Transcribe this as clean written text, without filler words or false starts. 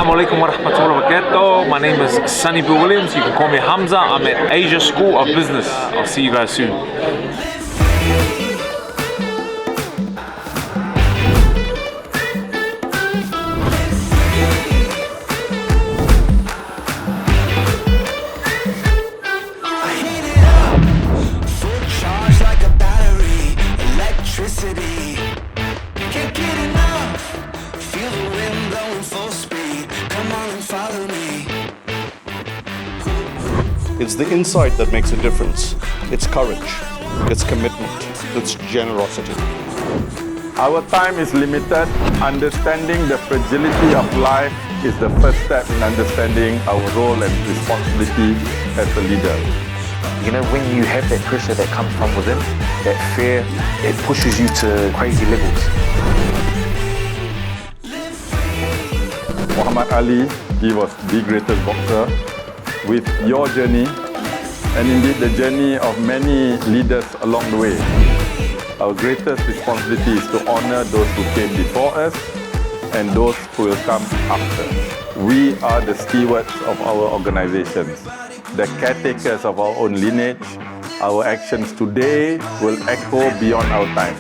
Assalamualaikum warahmatullahi wabarakatuh. My name is Sonny Williams. You can call me Hamza. I'm at Asia School of Business. I'll see you guys soon. It's the insight that makes a difference. It's courage, it's commitment, it's generosity. Our time is limited. Understanding the fragility of life is the first step in understanding our role and responsibility as a leader. You know, when you have that pressure that comes from within, that fear, it pushes you to crazy levels. Muhammad Ali, he was the greatest boxer. With your journey, and indeed the journey of many leaders along the way, our greatest responsibility is to honor those who came before us and those who will come after. We are the stewards of our organizations, the caretakers of our own lineage. Our actions today will echo beyond our time.